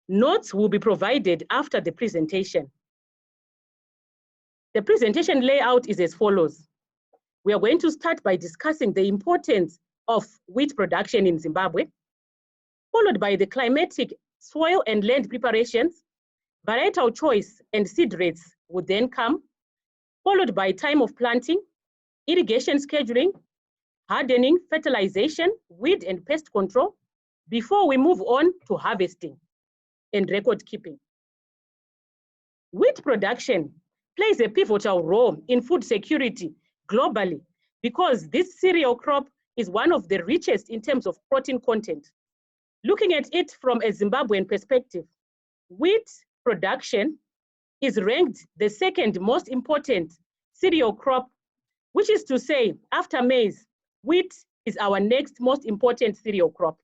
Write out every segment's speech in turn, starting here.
Notes will be provided after the presentation. The presentation layout is as follows. We are going to start by discussing the importance of wheat production in Zimbabwe, followed by the climatic, soil and land preparations. Varietal choice and seed rates would then come, followed by time of planting, irrigation scheduling, hardening, fertilization, weed and pest control, before we move on to harvesting and record keeping. Wheat production plays a pivotal role in food security globally because this cereal crop is one of the richest in terms of protein content. Looking at it from a Zimbabwean perspective, wheat production is ranked the second most important cereal crop, which is to say, after maize, wheat is our next most important cereal crop.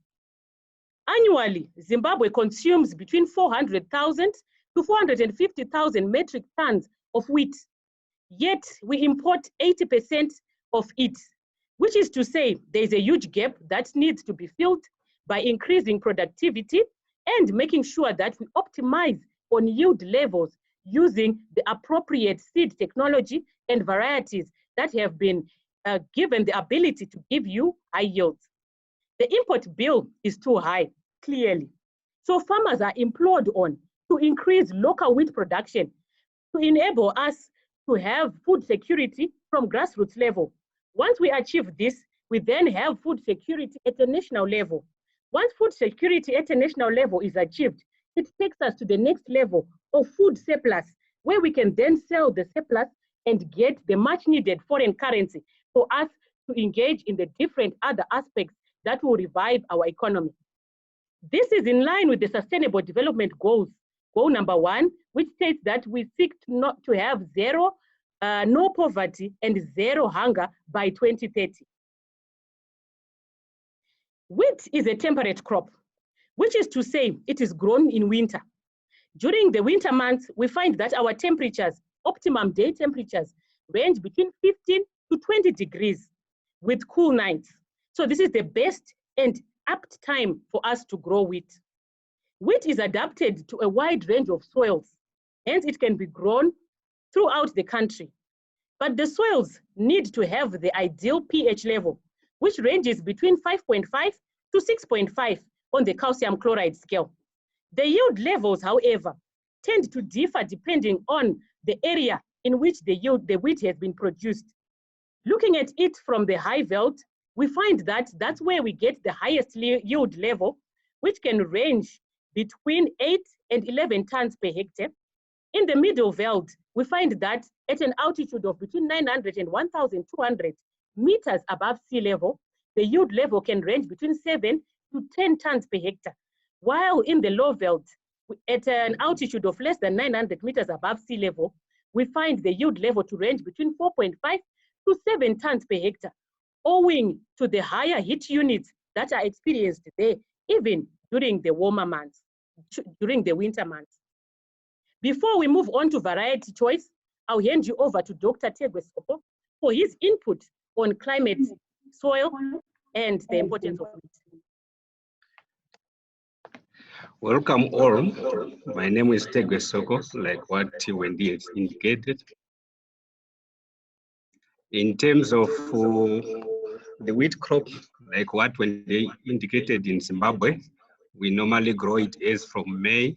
Annually, Zimbabwe consumes between 400,000 to 450,000 metric tons of wheat, yet we import 80% of it, which is to say there is a huge gap that needs to be filled by increasing productivity and making sure that we optimize on yield levels using the appropriate seed technology and varieties that have been given the ability to give you high yields. The import bill is too high, clearly. So farmers are implored on to increase local wheat production to enable us to have food security from grassroots level. Once we achieve this, we then have food security at a national level. Once food security at a national level is achieved, it takes us to the next level of food surplus, where we can then sell the surplus and get the much needed foreign currency for us to engage in the different other aspects that will revive our economy. This is in line with the Sustainable Development Goals. Goal number 1, which states that we seek to have no poverty and zero hunger by 2030. Wheat is a temperate crop, which is to say it is grown in winter. During the winter months, we find that our temperatures, optimum day temperatures, range between 15 to 20 degrees with cool nights. So this is the best and apt time for us to grow wheat. Wheat is adapted to a wide range of soils, hence it can be grown throughout the country. But the soils need to have the ideal pH level, which ranges between 5.5 to 6.5 on the calcium chloride scale. The yield levels, however, tend to differ depending on the area in which the wheat has been produced. Looking at it from the high veld, we find that that's where we get the highest yield level, which can range between 8 and 11 tons per hectare. In the middle veld, we find that at an altitude of between 900 and 1,200 meters above sea level, the yield level can range between 7 to 10 tons per hectare. While in the low veld, at an altitude of less than 900 meters above sea level, we find the yield level to range between 4.5 to 7 tons per hectare, owing to the higher heat units that are experienced there, even during the warmer months, during the winter months. Before we move on to variety choice, I'll hand you over to Dr. Tegwe Soko for his input on climate, soil, and the importance of wheat. Welcome all. My name is Tegwe Soko, like what Wendy has indicated. In terms of the wheat crop, like what Wendy indicated in Zimbabwe, we normally grow it as from May,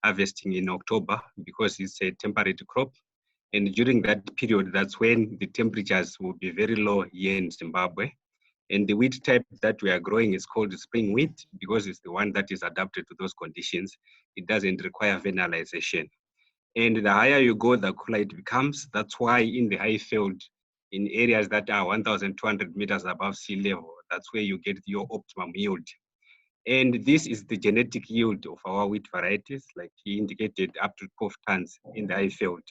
harvesting in October because it's a temperate crop. And during that period, that's when the temperatures will be very low here in Zimbabwe. And the wheat type that we are growing is called spring wheat because it's the one that is adapted to those conditions. It doesn't require vernalization. And the higher you go, the cooler it becomes. That's why in the high field, in areas that are 1,200 meters above sea level, that's where you get your optimum yield. And this is the genetic yield of our wheat varieties, like he indicated, up to 12 tons in the high field.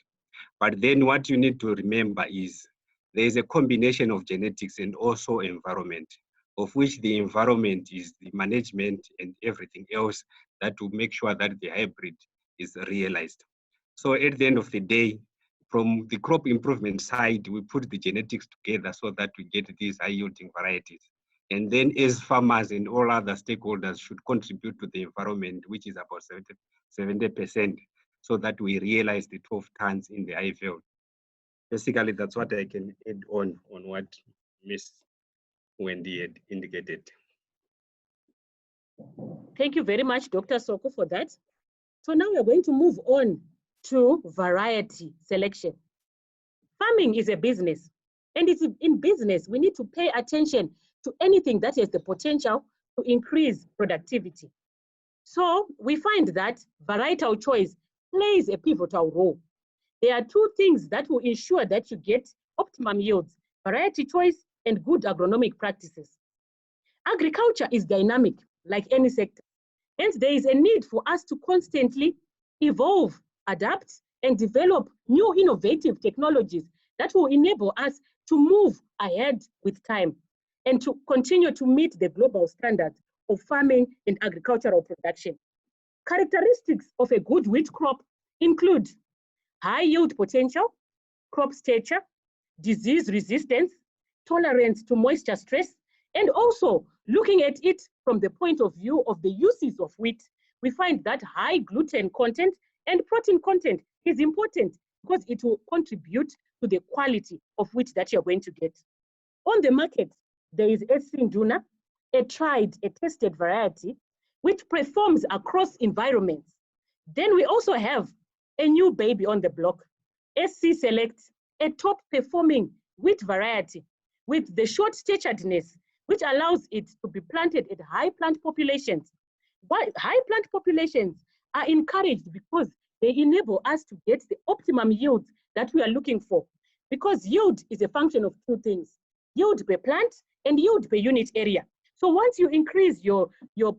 But then what you need to remember is there is a combination of genetics and also environment, of which the environment is the management and everything else that will make sure that the hybrid is realized. So at the end of the day, from the crop improvement side, we put the genetics together so that we get these high yielding varieties. And then as farmers and all other stakeholders should contribute to the environment, which is about 70%, so that we realize the 12 tons in the IVL. Basically, that's what I can add on what Ms. Wendy had indicated. Thank you very much, Dr. Soko, for that. So now we're going to move on to variety selection. Farming is a business, and it's in business, we need to pay attention to anything that has the potential to increase productivity. So we find that varietal choice plays a pivotal role. There are two things that will ensure that you get optimum yields: variety choice and good agronomic practices. Agriculture is dynamic, like any sector. Hence, there is a need for us to constantly evolve, adapt, and develop new innovative technologies that will enable us to move ahead with time and to continue to meet the global standards of farming and agricultural production. Characteristics of a good wheat crop include high yield potential, crop stature, disease resistance, tolerance to moisture stress, and also looking at it from the point of view of the uses of wheat, we find that high gluten content and protein content is important because it will contribute to the quality of wheat that you're going to get. On the market, there is SC Nduna, a tried, a tested variety, which performs across environments. Then we also have a new baby on the block, SC Select, a top performing wheat variety with the short staturedness, which allows it to be planted at high plant populations. But high plant populations are encouraged because they enable us to get the optimum yields that we are looking for. Because yield is a function of two things: yield per plant and yield per unit area. So once you increase your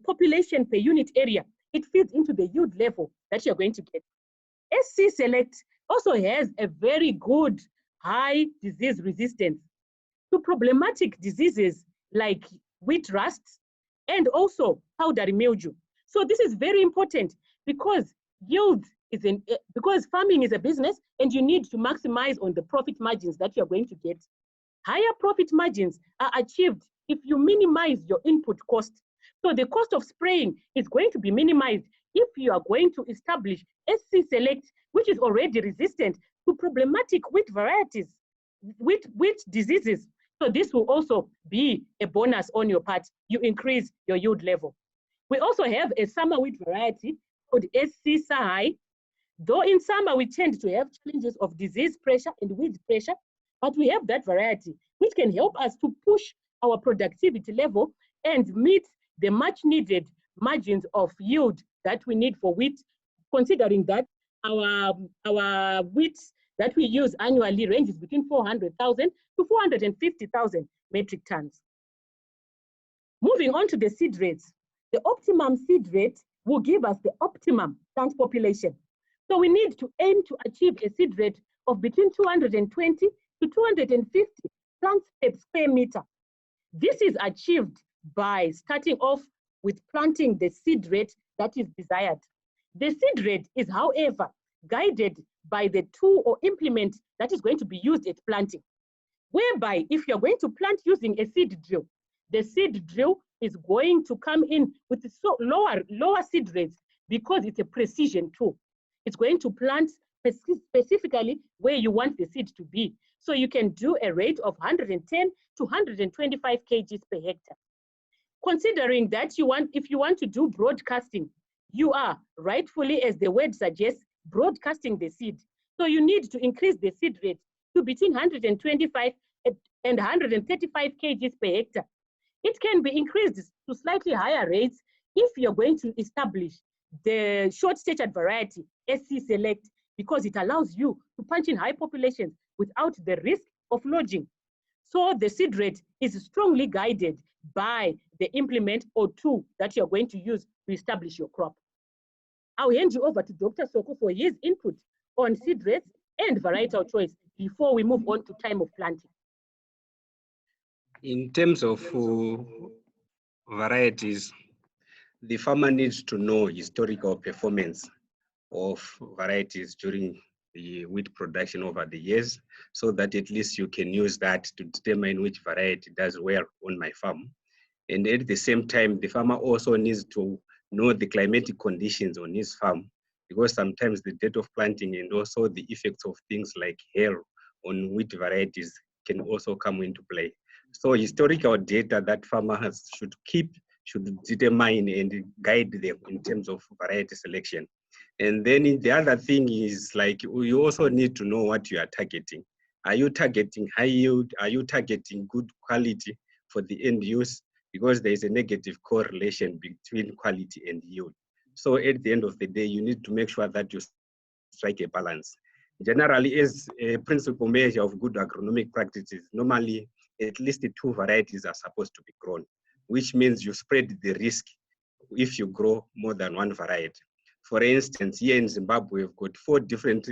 population per unit area, it feeds into the yield level that you're going to get. SC Select also has a very good high disease resistance to problematic diseases like wheat rust and also powdery mildew. So this is very important because because farming is a business and you need to maximize on the profit margins that you're going to get. Higher profit margins are achieved if you minimize your input cost. So the cost of spraying is going to be minimized if you are going to establish SC Select, which is already resistant to problematic wheat varieties, wheat diseases. So this will also be a bonus on your part. You increase your yield level. We also have a summer wheat variety called SC Sahai. Though in summer we tend to have challenges of disease pressure and weed pressure, but we have that variety which can help us to push our productivity level and meet the much needed margins of yield that we need for wheat, considering that our wheat that we use annually ranges between 400,000 to 450,000 metric tons. Moving on to the seed rates. The optimum seed rate will give us the optimum plant population. So we need to aim to achieve a seed rate of between 220 to 250 plants per square meter. This is achieved by starting off with planting the seed rate that is desired. The seed rate is, however, guided by the tool or implement that is going to be used at planting. Whereby, if you're going to plant using a seed drill, the seed drill is going to come in with lower seed rates because it's a precision tool. It's going to plant specifically where you want the seed to be. So you can do a rate of 110 to 125 kgs per hectare. Considering that if you want to do broadcasting, you are rightfully, as the word suggests, broadcasting the seed. So you need to increase the seed rate to between 125 and 135 kgs per hectare. It can be increased to slightly higher rates if you're going to establish the short-statured variety, SC Select, because it allows you to punch in high populations without the risk of lodging. So the seed rate is strongly guided by the implement or tool that you're going to use to establish your crop. I'll hand you over to Dr. Soko for his input on seed rates and varietal choice before we move on to time of planting. In terms of varieties, the farmer needs to know historical performance of varieties during the wheat production over the years, so that at least you can use that to determine which variety does well on my farm. And at the same time, the farmer also needs to know the climatic conditions on his farm, because sometimes the date of planting and also the effects of things like hail on wheat varieties can also come into play. So historical data that farmers should keep, should determine and guide them in terms of variety selection. And then the other thing is, like, you also need to know what you are targeting. Are you targeting high yield? Are you targeting good quality for the end use? Because there is a negative correlation between quality and yield. So at the end of the day, you need to make sure that you strike a balance. Generally, as a principal measure of good agronomic practices, normally at least 2 varieties are supposed to be grown, which means you spread the risk if you grow more than 1 variety. For instance, here in Zimbabwe, we've got 4 different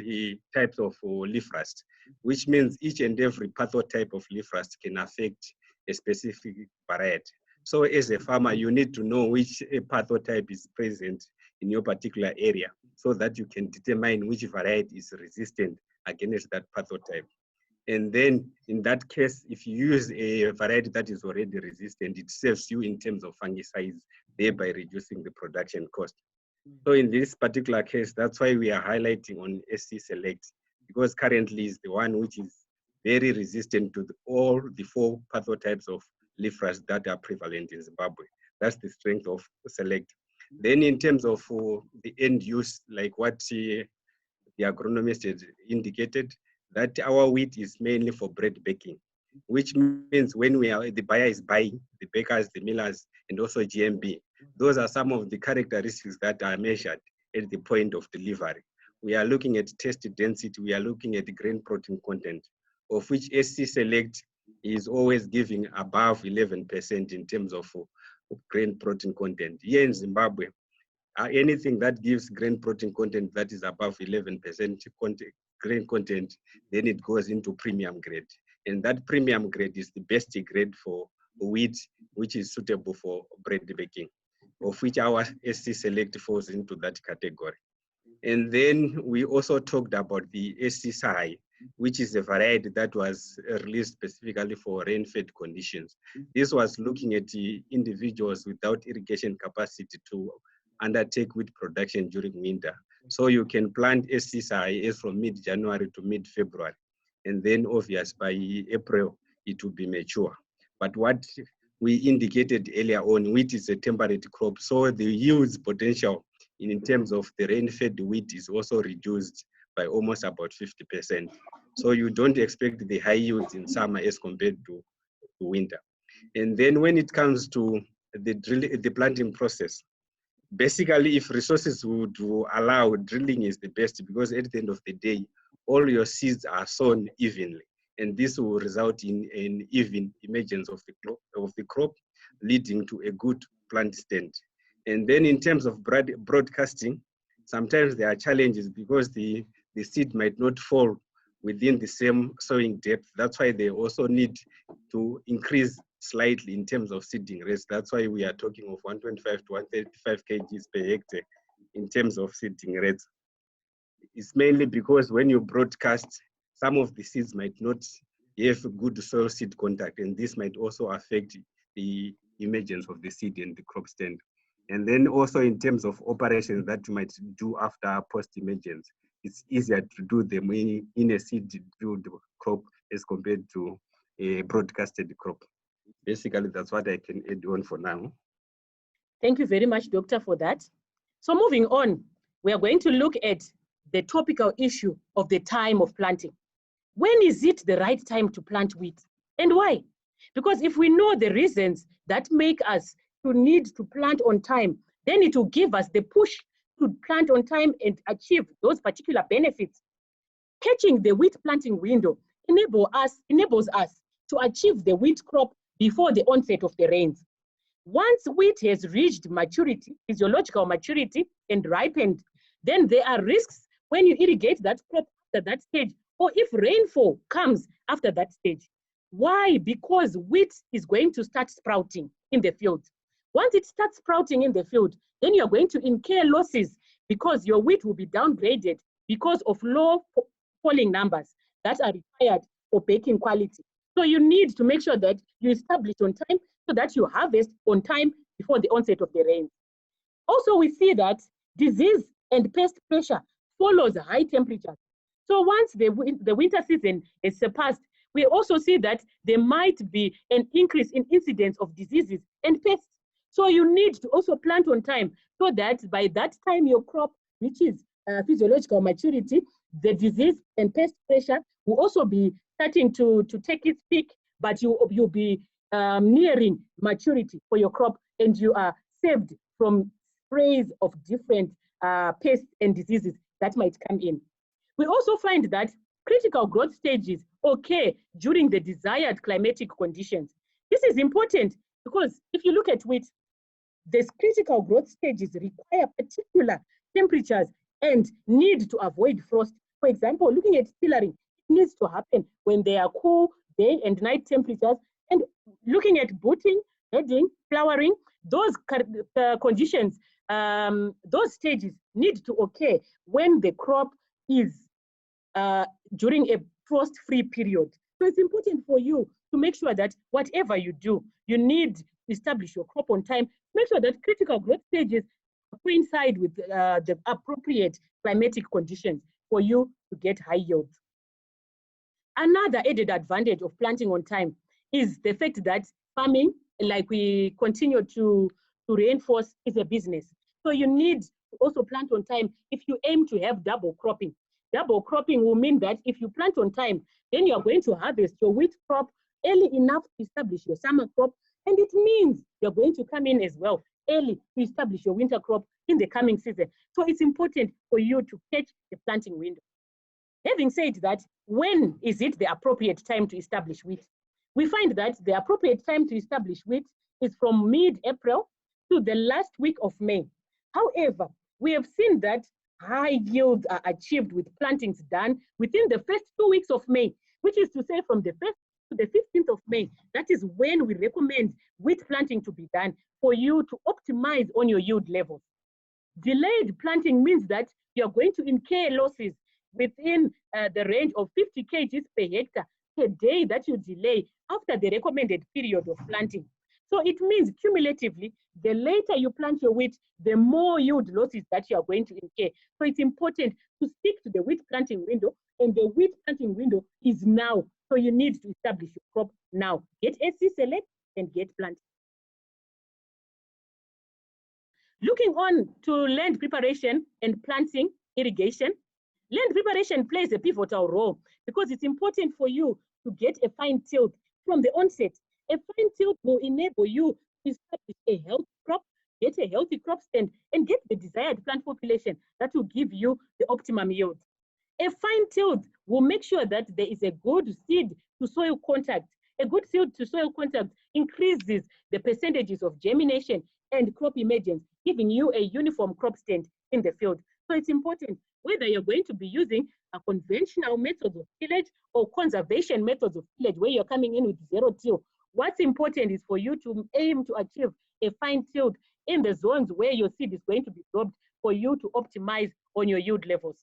types of leaf rust, which means each and every pathotype of leaf rust can affect a specific variety. So as a farmer, you need to know which pathotype is present in your particular area so that you can determine which variety is resistant against that pathotype. And then in that case, if you use a variety that is already resistant, it saves you in terms of fungicides, thereby reducing the production cost. So in this particular case, that's why we are highlighting on SC Select, because currently is the one which is very resistant to all the 4 pathotypes of leaf rust that are prevalent in Zimbabwe. That's the strength of Select. Then in terms of the end use, like what the agronomist has indicated, that our wheat is mainly for bread baking, which means when the buyer is buying, the bakers, the millers, and also GMB, those are some of the characteristics that are measured at the point of delivery. We are looking at taste density, we are looking at the grain protein content, of which SC Select is always giving above 11% in terms of grain protein content. Here in Zimbabwe, anything that gives grain protein content that is above 11% grain content, then it goes into premium grade. And that premium grade is the best grade for wheat, which is suitable for bread baking, of which our SC Select falls into that category. And then we also talked about the SC Sahai, which is a variety that was released specifically for rain-fed conditions. This was looking at the individuals without irrigation capacity to undertake wheat production during winter. So you can plant SC Sahai from mid-January to mid-February. And then obviously by April, it will be mature. But what we indicated earlier on, wheat is a temperate crop. So the yields potential in terms of the rain-fed wheat is also reduced by almost about 50%. So you don't expect the high yields in summer as compared to winter. And then when it comes to the planting process, basically, if resources would allow, drilling is the best, because at the end of the day, all your seeds are sown evenly. And this will result in an even emergence of the crop, leading to a good plant stand. And then in terms of broadcasting, sometimes there are challenges because the seed might not fall within the same sowing depth. That's why they also need to increase slightly in terms of seeding rates. That's why we are talking of 125 to 135 kgs per hectare in terms of seeding rates. It's mainly because when you broadcast, some of the seeds might not have good soil seed contact, and this might also affect the emergence of the seed and the crop stand. And then also in terms of operations that you might do after post-emergence, it's easier to do them in a seed-drilled crop as compared to a broadcasted crop. Basically, that's what I can add on for now. Thank you very much, Doctor, for that. So moving on, we are going to look at the topical issue of the time of planting. When is it the right time to plant wheat, and why? Because if we know the reasons that make us to need to plant on time, then it will give us the push to plant on time and achieve those particular benefits. Catching the wheat planting window enables us to achieve the wheat crop before the onset of the rains. Once wheat has reached maturity, physiological maturity, and ripened, then there are risks when you irrigate that crop after that stage, or if rainfall comes after that stage. Why? Because wheat is going to start sprouting in the field. Once it starts sprouting in the field, then you're going to incur losses because your wheat will be downgraded because of low polling numbers that are required for baking quality. So you need to make sure that you establish on time so that you harvest on time before the onset of the rain. Also, we see that disease and pest pressure follows high temperatures. So once the winter season is surpassed, we also see that there might be an increase in incidence of diseases and pests. So you need to also plant on time so that by that time your crop reaches physiological maturity, the disease and pest pressure will also be starting to take its peak, but you'll be nearing maturity for your crop, and you are saved from sprays of different pests and diseases that might come in. We also find that critical growth stages occur during the desired climatic conditions. This is important because if you look at wheat, these critical growth stages require particular temperatures and need to avoid frost. For example, looking at tillering, it needs to happen when there are cool day and night temperatures. And looking at booting, heading, flowering, those conditions, those stages need to occur when the crop is during a frost-free period. So it's important for you to make sure that whatever you do, you need to establish your crop on time. Make sure that critical growth stages coincide with the appropriate climatic conditions for you to get high yields. Another added advantage of planting on time is the fact that farming, like we continue to reinforce, is a business. So you need to also plant on time if you aim to have double cropping. Double cropping will mean that if you plant on time, then you're going to harvest your wheat crop early enough to establish your summer crop. And it means you're going to come in as well early to establish your winter crop in the coming season. So it's important for you to catch the planting window. Having said that, when is it the appropriate time to establish wheat? We find that the appropriate time to establish wheat is from mid-April to the last week of May. However, we have seen that high yields are achieved with plantings done within the first 2 weeks of May, which is to say from the 1st to the 15th of May. That is when we recommend wheat planting to be done for you to optimize on your yield levels. Delayed planting means that you're going to incur losses within the range of 50 kgs per hectare per day that you delay after the recommended period of planting. So it means cumulatively, the later you plant your wheat, the more yield losses that you are going to incur. So it's important to stick to the wheat planting window, and the wheat planting window is now. So you need to establish your crop now. Get SC select and get planted. Looking on to land preparation and planting irrigation, land preparation plays a pivotal role because it's important for you to get a fine tilt from the onset. A fine tilt will enable you to establish a healthy crop, get a healthy crop stand, and get the desired plant population that will give you the optimum yield. A fine tilt will make sure that there is a good seed to soil contact. A good seed to soil contact increases the percentages of germination and crop emergence, giving you a uniform crop stand in the field. So it's important whether you're going to be using a conventional method of tillage or conservation methods of tillage where you're coming in with zero till. What's important is for you to aim to achieve a fine tilt in the zones where your seed is going to be dropped for you to optimize on your yield levels.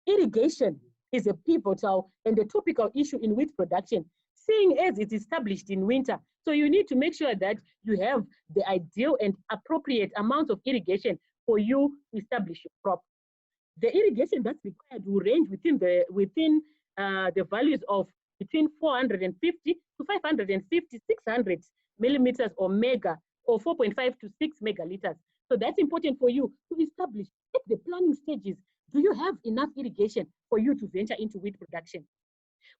Irrigation is a pivotal and a topical issue in wheat production, seeing as it's established in winter. So you need to make sure that you have the ideal and appropriate amount of irrigation for you to establish your crop. The irrigation that's required will range within the values of between 450 to 550, 600 millimeters or mega, or 4.5 to 6 megaliters. So that's important for you to establish at the planning stages. Do you have enough irrigation for you to venture into wheat production?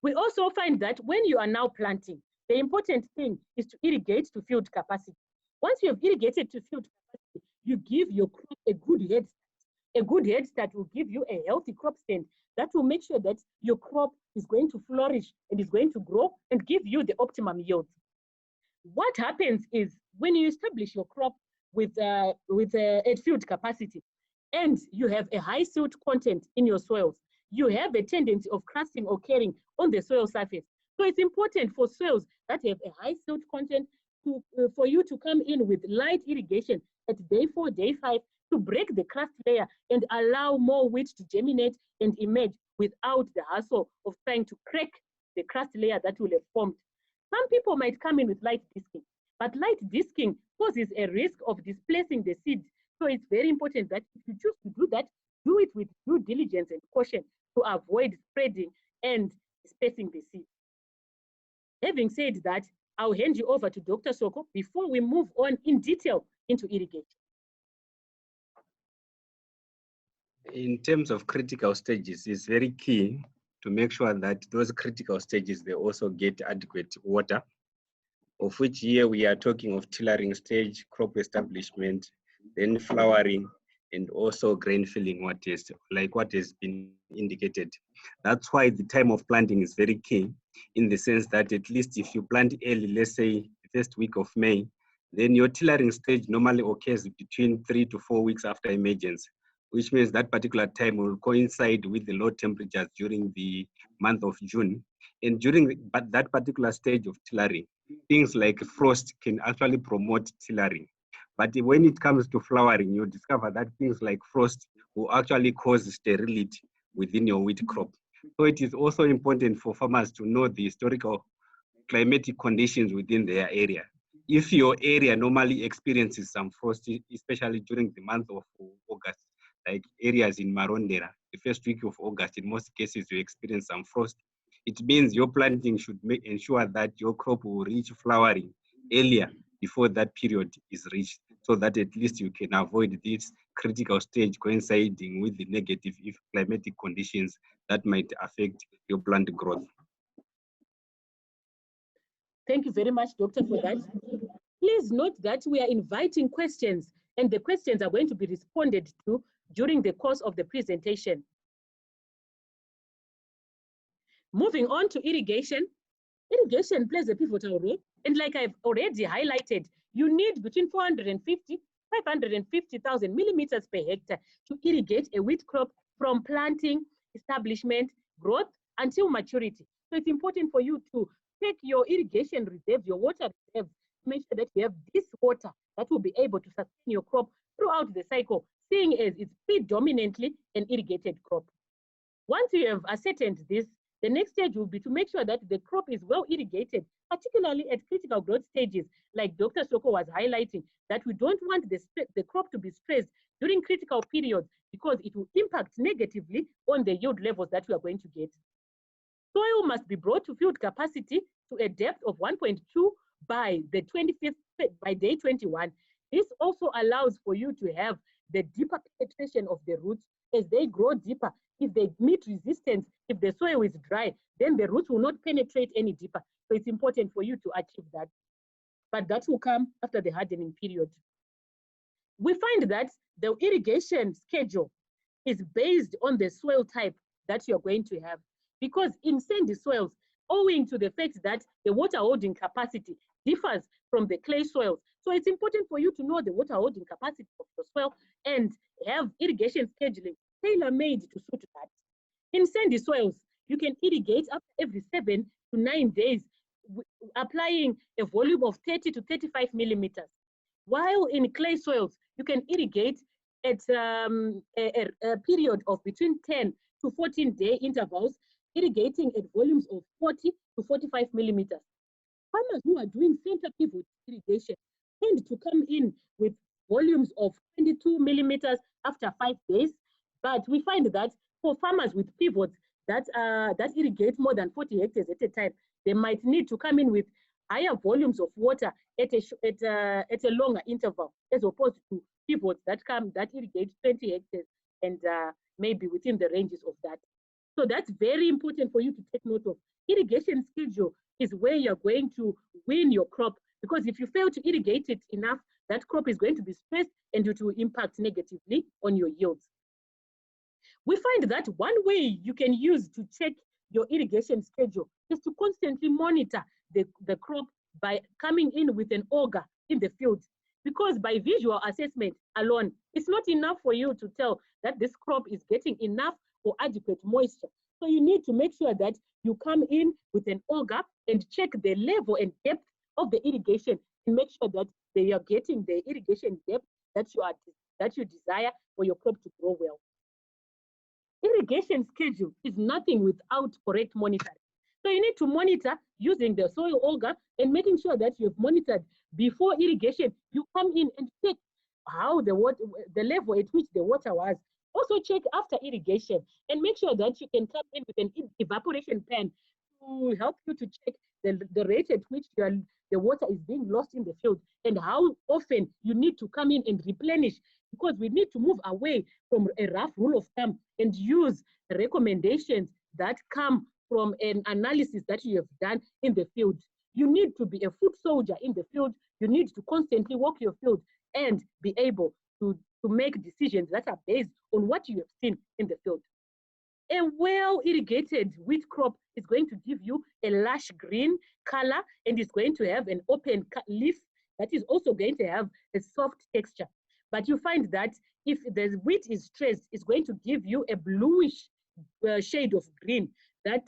We also find that when you are now planting, the important thing is to irrigate to field capacity. Once you have irrigated to field capacity, you give your crop a good head start. A good head start will give you a healthy crop stand that will make sure that your crop is going to flourish and is going to grow and give you the optimum yield. What happens is when you establish your crop with a field capacity and you have a high silt content in your soils, you have a tendency of crusting occurring on the soil surface. So it's important for soils that have a high silt content for you to come in with light irrigation at day 4, day 5 to break the crust layer and allow more wheat to germinate and emerge without the hassle of trying to crack the crust layer that will have formed. Some people might come in with light disking. But light disking poses a risk of displacing the seed. So it's very important that if you choose to do that, do it with due diligence and caution to avoid spreading and displacing the seed. Having said that, I'll hand you over to Dr. Soko before we move on in detail into irrigation. In terms of critical stages, it's very key to make sure that those critical stages, they also get adequate water, of which here we are talking of tillering stage, crop establishment, then flowering, and also grain filling, what has been indicated. That's why the time of planting is very key, in the sense that at least if you plant early, let's say the first week of May, then your tillering stage normally occurs between 3 to 4 weeks after emergence, which means that particular time will coincide with the low temperatures during the month of June. And during that particular stage of tillering, things like frost can actually promote tillering. But when it comes to flowering, you discover that things like frost will actually cause sterility within your wheat crop. So it is also important for farmers to know the historical climatic conditions within their area. If your area normally experiences some frost, especially during the month of August, like areas in Marondera, the first week of August, in most cases you experience some frost, it means your planting should ensure that your crop will reach flowering earlier before that period is reached, so that at least you can avoid this critical stage coinciding with the negative climatic conditions that might affect your plant growth. Thank you very much, Doctor, for that. Please note that we are inviting questions, and the questions are going to be responded to during the course of the presentation. Moving on to irrigation. Irrigation plays a pivotal role, and like I've already highlighted, you need between 450 550,000 millimeters per hectare to irrigate a wheat crop from planting, establishment, growth until maturity. So it's important for you to take your irrigation reserves, your water reserves, make sure that you have this water that will be able to sustain your crop throughout the cycle, seeing as it's predominantly an irrigated crop. Once you have ascertained this, the next stage will be to make sure that the crop is well irrigated, particularly at critical growth stages, like Dr. Soko was highlighting, that we don't want the crop to be stressed during critical periods because it will impact negatively on the yield levels that we are going to get. Soil must be brought to field capacity to a depth of 1.2 by the 25th, by day 21. This also allows for you to have the deeper penetration of the roots as they grow deeper. If they meet resistance, if the soil is dry, then the roots will not penetrate any deeper. So it's important for you to achieve that. But that will come after the hardening period. We find that the irrigation schedule is based on the soil type that you're going to have. Because in sandy soils, owing to the fact that the water holding capacity differs from the clay soils, so it's important for you to know the water holding capacity of your soil and have irrigation scheduling tailor-made to suit that. In sandy soils, you can irrigate up every 7 to 9 days, applying a volume of 30 to 35 millimeters. While in clay soils, you can irrigate at a period of between 10 to 14-day intervals, irrigating at volumes of 40 to 45 millimeters. Farmers who are doing center pivot irrigation tend to come in with volumes of 22 millimeters after 5 days. But we find that for farmers with pivots that irrigate more than 40 hectares at a time, they might need to come in with higher volumes of water at a longer interval, as opposed to pivots that irrigate 20 hectares and maybe within the ranges of that. So that's very important for you to take note of. Irrigation schedule is where you're going to win your crop, because if you fail to irrigate it enough, that crop is going to be stressed and it will impact negatively on your yields. We find that one way you can use to check your irrigation schedule is to constantly monitor the crop by coming in with an auger in the field. Because by visual assessment alone, it's not enough for you to tell that this crop is getting enough or adequate moisture. So you need to make sure that you come in with an auger and check the level and depth of the irrigation and make sure that they are getting the irrigation depth that you desire for your crop to grow well. Irrigation schedule is nothing without correct monitoring. So you need to monitor using the soil auger and making sure that you've monitored Before irrigation, you come in and check how the level at which the water was. Also check after irrigation and make sure that you can come in with an evaporation pan to help you to check the rate at which the water is being lost in the field and how often you need to come in and replenish, because we need to move away from a rough rule of thumb and use recommendations that come from an analysis that you have done in the field. You need to be a foot soldier in the field. You need to constantly walk your field and be able to make decisions that are based on what you have seen in the field. A well-irrigated wheat crop is going to give you a lush green color and is going to have an open leaf that is also going to have a soft texture. But you find that if the wheat is stressed, it's going to give you a bluish shade of green that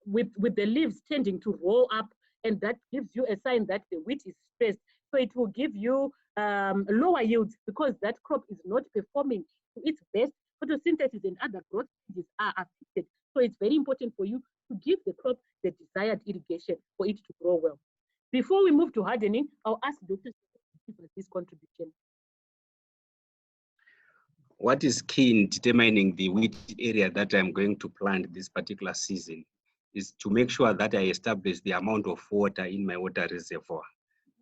with the leaves tending to roll up, and that gives you a sign that the wheat is stressed. So it will give you lower yields because that crop is not performing to its best. Photosynthesis and other growth stages are affected. So it's very important for you to give the crop the desired irrigation for it to grow well. Before we move to hardening, I'll ask Dr. to give us this contribution. What is key in determining the wheat area that I'm going to plant this particular season is to make sure that I establish the amount of water in my water reservoir,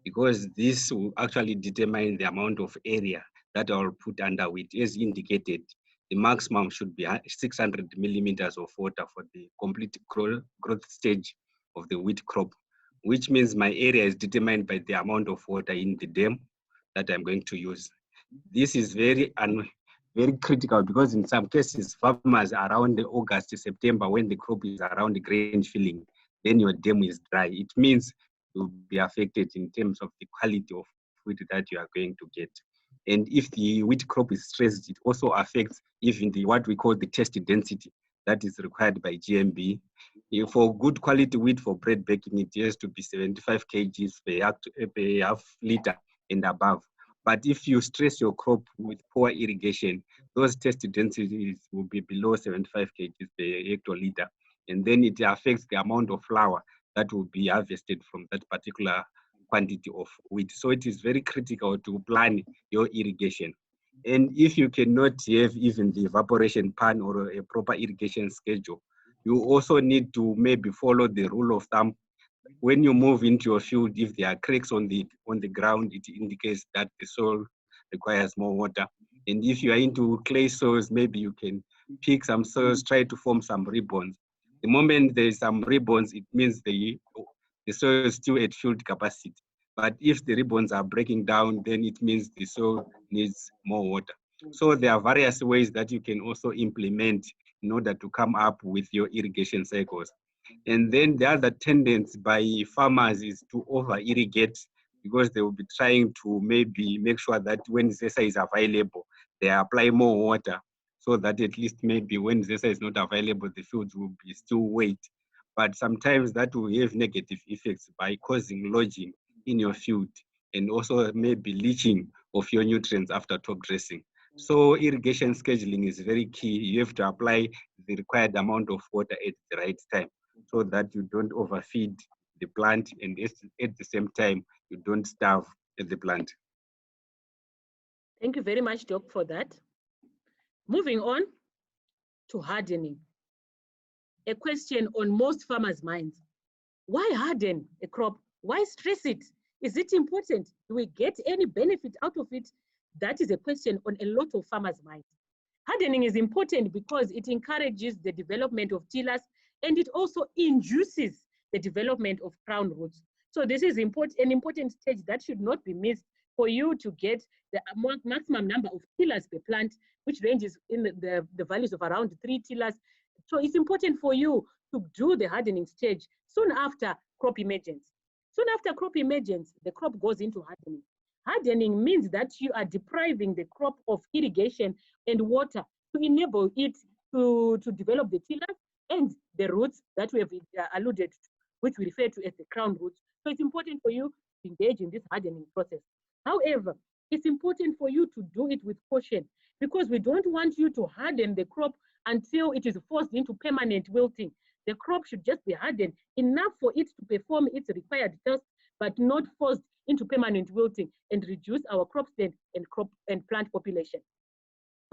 because this will actually determine the amount of area that I'll put under wheat. As indicated, the maximum should be 600 millimeters of water for the complete growth stage of the wheat crop, which means my area is determined by the amount of water in the dam that I'm going to use. This is very critical because in some cases, farmers around the August, September, when the crop is around the grain filling, then your dam is dry. It means you'll be affected in terms of the quality of wheat that you are going to get. And if the wheat crop is stressed, it also affects even what we call the test density that is required by GMB. For good quality wheat for bread baking, it has to be 75 kgs per half liter and above. But if you stress your crop with poor irrigation, those test densities will be below 75 kg per hectoliter. And then it affects the amount of flour that will be harvested from that particular quantity of wheat. So it is very critical to plan your irrigation. And if you cannot have even the evaporation pan or a proper irrigation schedule, you also need to maybe follow the rule of thumb. When you move into your field, if there are cracks on the ground, it indicates that the soil requires more water. And if you are into clay soils, maybe you can pick some soils, try to form some ribbons. The moment there is some ribbons, it means the soil is still at field capacity. But if the ribbons are breaking down, then it means the soil needs more water. So there are various ways that you can also implement in order to come up with your irrigation cycles. And then the other tendency by farmers is to over-irrigate, because they will be trying to maybe make sure that when ZESA is available, they apply more water, so that at least maybe when ZESA is not available, the fields will be still wet. But sometimes that will have negative effects by causing lodging in your field and also maybe leaching of your nutrients after top dressing. So irrigation scheduling is very key. You have to apply the required amount of water at the right time, so that you don't overfeed the plant and at the same time, you don't starve the plant. Thank you very much, Doc, for that. Moving on to hardening. A question on most farmers' minds. Why harden a crop? Why stress it? Is it important? Do we get any benefit out of it? That is a question on a lot of farmers' minds. Hardening is important because it encourages the development of tillers, and it also induces the development of crown roots. So this is an important stage that should not be missed for you to get the maximum number of tillers per plant, which ranges in the values of around 3 tillers. So it's important for you to do the hardening stage soon after crop emergence. Soon after crop emergence, the crop goes into hardening. Hardening means that you are depriving the crop of irrigation and water to enable it to develop the tillers and the roots that we have alluded to, which we refer to as the crown roots. So it's important for you to engage in this hardening process. However, it's important for you to do it with caution, because we don't want you to harden the crop until it is forced into permanent wilting. The crop should just be hardened enough for it to perform its required task but not forced into permanent wilting and reduce our crop stand and plant population.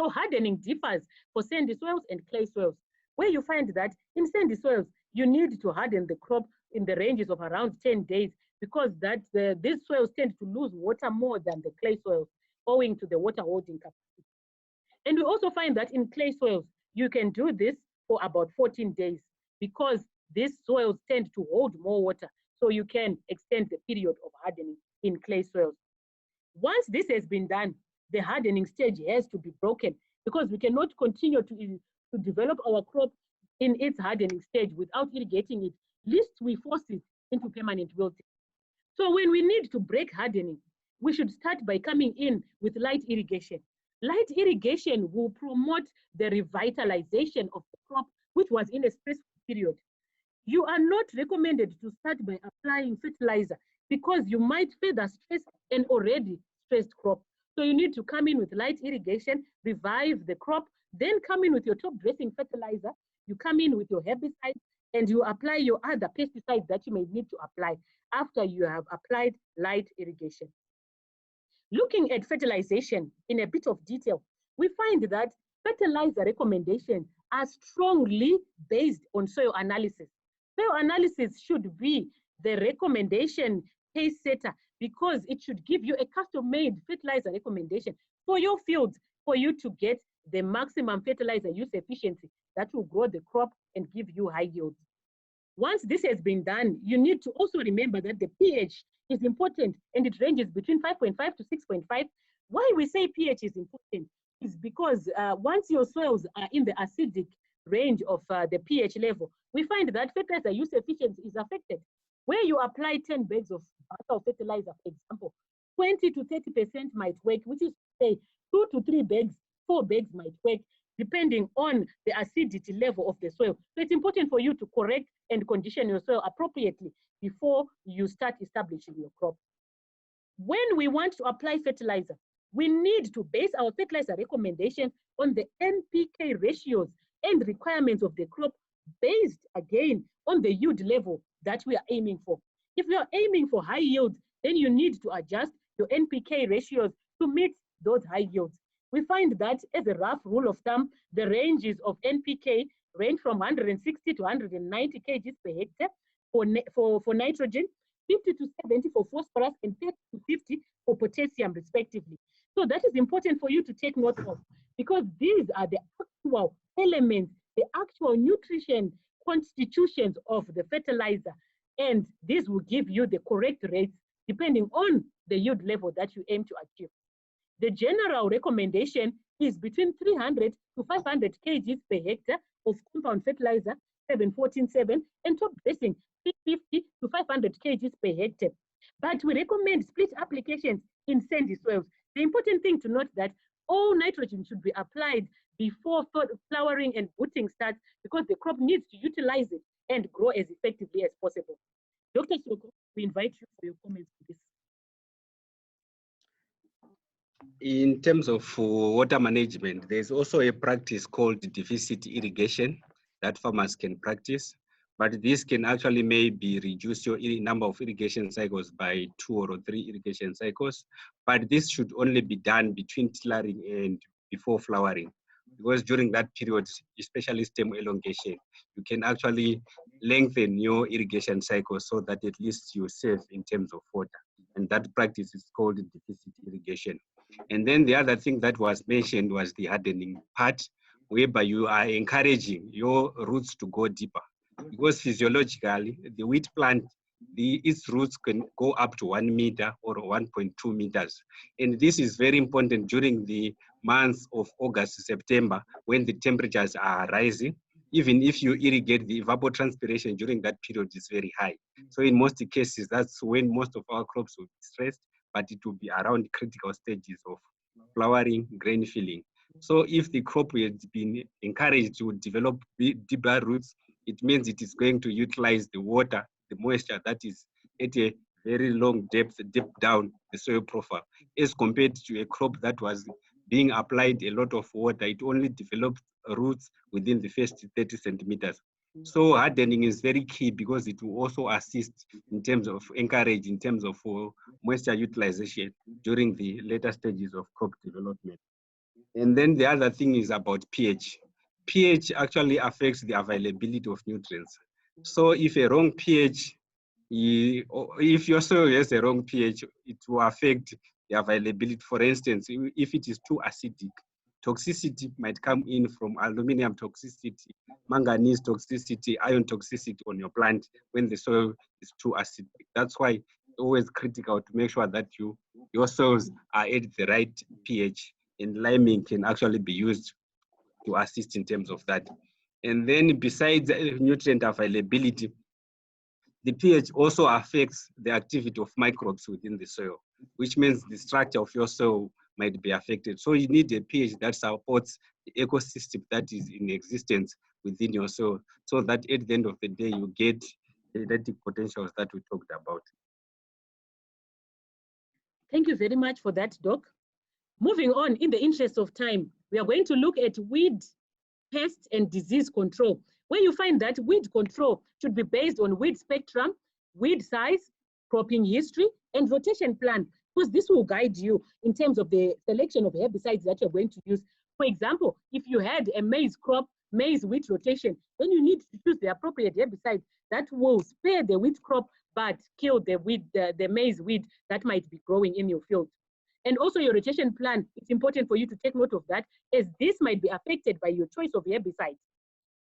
So hardening differs for sandy soils and clay soils, where you find that in sandy soils, you need to harden the crop in the ranges of around 10 days because these soils tend to lose water more than the clay soils owing to the water holding capacity. And we also find that in clay soils, you can do this for about 14 days because these soils tend to hold more water. So you can extend the period of hardening in clay soils. Once this has been done, the hardening stage has to be broken because we cannot continue to develop our crop in its hardening stage without irrigating it, lest we force it into permanent wilting. So when we need to break hardening, we should start by coming in with light irrigation. Light irrigation will promote the revitalization of the crop, which was in a stressful period. You are not recommended to start by applying fertilizer because you might further stress an already stressed crop. So you need to come in with light irrigation, revive the crop, then come in with your top dressing fertilizer, you come in with your herbicides, and you apply your other pesticides that you may need to apply after you have applied light irrigation. Looking at fertilization in a bit of detail, we find that fertilizer recommendations are strongly based on soil analysis. Soil analysis should be the recommendation pace setter because it should give you a custom-made fertilizer recommendation for your fields for you to get the maximum fertilizer use efficiency that will grow the crop and give you high yields. Once this has been done, you need to also remember that the pH is important and it ranges between 5.5 to 6.5. Why we say pH is important is because once your soils are in the acidic range of the pH level, we find that fertilizer use efficiency is affected. Where you apply 10 bags of fertilizer, for example, 20 to 30% might work, which is to say 2 to 3 bags, 4 bags might work, depending on the acidity level of the soil. So it's important for you to correct and condition your soil appropriately before you start establishing your crop. When we want to apply fertilizer, we need to base our fertilizer recommendation on the NPK ratios and requirements of the crop based again on the yield level that we are aiming for. If we are aiming for high yields, then you need to adjust your NPK ratios to meet those high yields. We find that as a rough rule of thumb, the ranges of NPK range from 160 to 190 kgs per hectare for nitrogen, 50 to 70 for phosphorus, and 30 to 50 for potassium, respectively. So that is important for you to take note of because these are the actual elements, the actual nutrition constitutions of the fertilizer, and this will give you the correct rates depending on the yield level that you aim to achieve. The general recommendation is between 300 to 500 kgs per hectare of compound fertilizer, 7-14-7, and top dressing, 350 to 500 kgs per hectare. But we recommend split applications in sandy soils. The important thing to note that all nitrogen should be applied before flowering and booting starts because the crop needs to utilize it and grow as effectively as possible. Dr. Soko, we invite you for your comments on this. In terms of water management, there's also a practice called deficit irrigation that farmers can practice, but this can actually maybe reduce your number of irrigation cycles by 2 or 3 irrigation cycles, but this should only be done between tillering and before flowering, because during that period, especially stem elongation, you can actually lengthen your irrigation cycle so that at least you're safe in terms of water. And that practice is called deficit irrigation. And then the other thing that was mentioned was the hardening part, whereby you are encouraging your roots to go deeper. Because physiologically, the wheat plant, its roots can go up to 1 meter or 1.2 meters. And this is very important during the months of August, September, when the temperatures are rising. Even if you irrigate, the evapotranspiration during that period is very high. So in most cases, that's when most of our crops will be stressed, but it will be around critical stages of flowering, grain filling. So if the crop has been encouraged to develop deeper roots, it means it is going to utilize the water, the moisture that is at a very long depth, deep down the soil profile, as compared to a crop that was being applied a lot of water. It only developed roots within the first 30 centimeters. So hardening is very key because it will also assist in terms of encourage, in terms of moisture utilization during the later stages of crop development. And then the other thing is about pH. pH actually affects the availability of nutrients. So if a wrong pH, if your soil has a wrong pH, it will affect the availability. For instance, if it is too acidic, toxicity might come in from aluminum toxicity, manganese toxicity, iron toxicity on your plant when the soil is too acidic. That's why it's always critical to make sure that your soils are at the right pH, and liming can actually be used to assist in terms of that. And then besides nutrient availability, the pH also affects the activity of microbes within the soil, which means the structure of your soil might be affected. So you need a pH that supports the ecosystem that is in existence within your soil, so that at the end of the day, you get the genetic potentials that we talked about. Thank you very much for that, Doc. Moving on, in the interest of time, we are going to look at weed, pest, and disease control, where you find that weed control should be based on weed spectrum, weed size, cropping history, and rotation plan, because this will guide you in terms of the selection of herbicides that you're going to use. For example, if you had a maize crop, maize wheat rotation, then you need to choose the appropriate herbicide that will spare the wheat crop but kill the maize weed that might be growing in your field. And also your rotation plan, it's important for you to take note of that, as this might be affected by your choice of herbicides.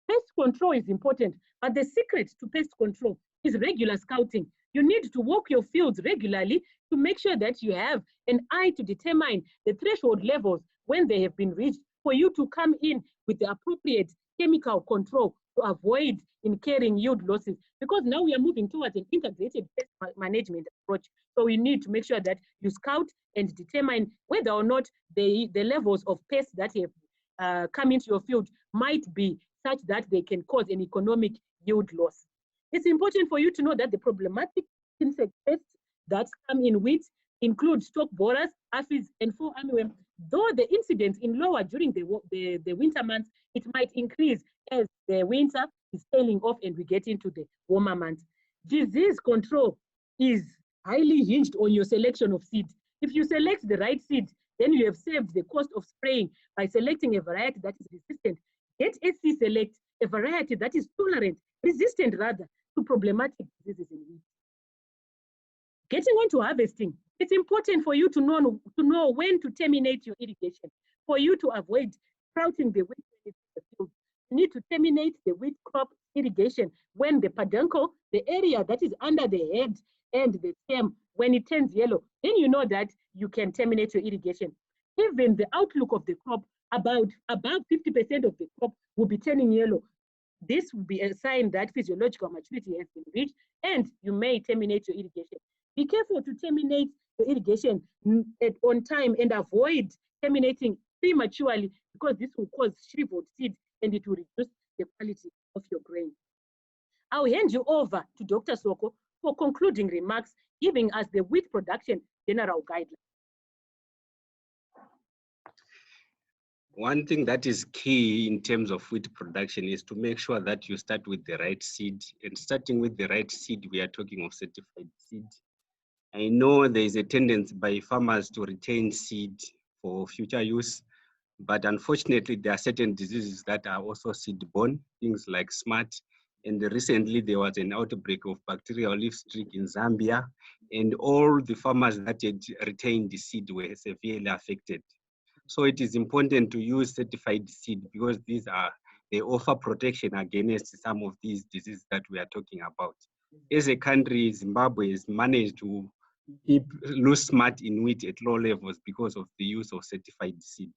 Pest control is important, but the secret to pest control is regular scouting. You need to walk your fields regularly to make sure that you have an eye to determine the threshold levels when they have been reached for you to come in with the appropriate chemical control to avoid incurring yield losses. Because now we are moving towards an integrated pest management approach. So we need to make sure that you scout and determine whether or not the levels of pests that have come into your field might be such that they can cause an economic yield loss. It's important for you to know that the problematic insect pests that come in wheat include stalk borers, aphids, and fall armyworm. Though the incidence in lower during the winter months, it might increase as the winter is tailing off and we get into the warmer months. Disease control is highly hinged on your selection of seed. If you select the right seed, then you have saved the cost of spraying by selecting a variety that is resistant. Get SC Select, a variety that is tolerant, resistant rather, to problematic diseases in wheat. Getting on to harvesting, it's important for you to know when to terminate your irrigation. For you to avoid sprouting the wheat in the field, you need to terminate the wheat crop irrigation when the peduncle, the area that is under the head and the stem, when it turns yellow, then you know that you can terminate your irrigation. Even the outlook of the crop, about 50% of the crop will be turning yellow. This will be a sign that physiological maturity has been reached and you may terminate your irrigation. Be careful to terminate the irrigation on time and avoid terminating prematurely, because this will cause shriveled seed and it will reduce the quality of your grain. I'll hand you over to Dr. Soko for concluding remarks, giving us the wheat production general guidelines. One thing that is key in terms of wheat production is to make sure that you start with the right seed. And starting with the right seed, we are talking of certified seed. I know there is a tendency by farmers to retain seed for future use, but unfortunately, there are certain diseases that are also seed-borne, things like smut. And recently, there was an outbreak of bacterial leaf streak in Zambia, and all the farmers that had retained the seed were severely affected. So it is important to use certified seed because they offer protection against some of these diseases that we are talking about. As a country, Zimbabwe has managed to keep loose smut in wheat at low levels because of the use of certified seed.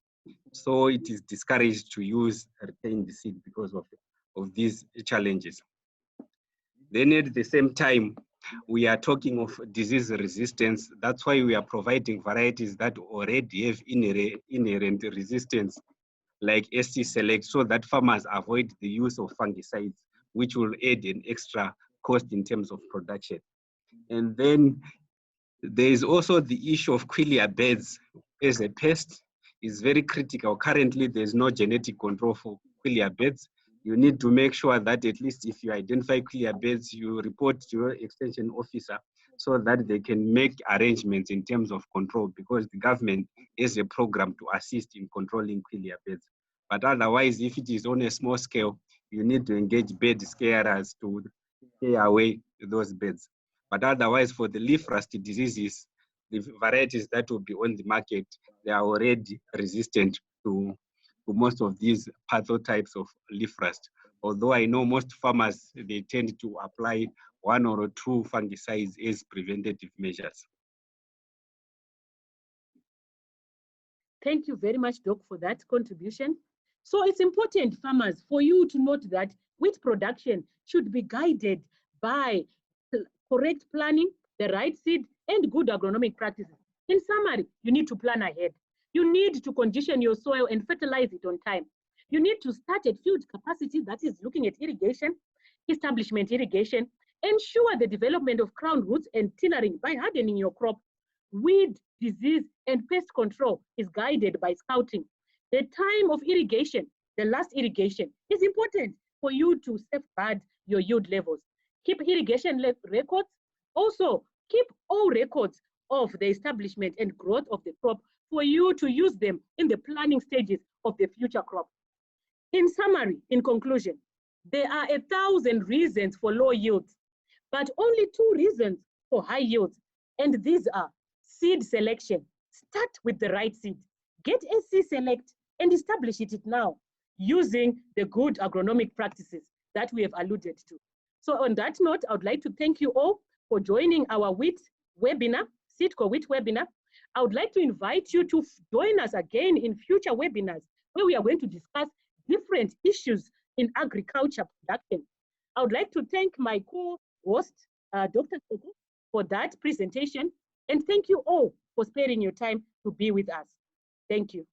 So it is discouraged to use retained seed because of these challenges. Then at the same time, we are talking of disease resistance. That's why we are providing varieties that already have inherent resistance, like SC Select, so that farmers avoid the use of fungicides, which will add an extra cost in terms of production. And then there is also the issue of quillia birds as a pest is very critical. Currently, there's no genetic control for quillia birds. You need to make sure that at least if you identify clear beds, you report to your extension officer so that they can make arrangements in terms of control, because the government has a program to assist in controlling clear beds. But otherwise, if it is on a small scale, you need to engage bed scarers to clear away those beds. But otherwise, for the leaf rust diseases, the varieties that will be on the market, they are already resistant to most of these pathotypes of leaf rust. Although I know most farmers, they tend to apply 1 or 2 fungicides as preventative measures. Thank you very much, Doc, for that contribution. So it's important, farmers, for you to note that wheat production should be guided by correct planning, the right seed, and good agronomic practices. In summary, you need to plan ahead. You need to condition your soil and fertilize it on time. You need to start at field capacity, that is looking at irrigation, establishment irrigation, ensure the development of crown roots and tillering by hardening your crop. Weed, disease, and pest control is guided by scouting. The time of irrigation, the last irrigation, is important for you to safeguard your yield levels. Keep irrigation records. Also, keep all records of the establishment and growth of the crop for you to use them in the planning stages of the future crop. In summary, in conclusion, there are 1,000 reasons for low yields, but only 2 reasons for high yields. And these are seed selection. Start with the right seed. Get a seed select and establish it now using the good agronomic practices that we have alluded to. So on that note, I would like to thank you all for joining our wheat webinar, Seedco Wheat webinar. I would like to invite you to join us again in future webinars where we are going to discuss different issues in agriculture production. I would like to thank my co-host, Dr. Soko, for that presentation. And thank you all for sparing your time to be with us. Thank you.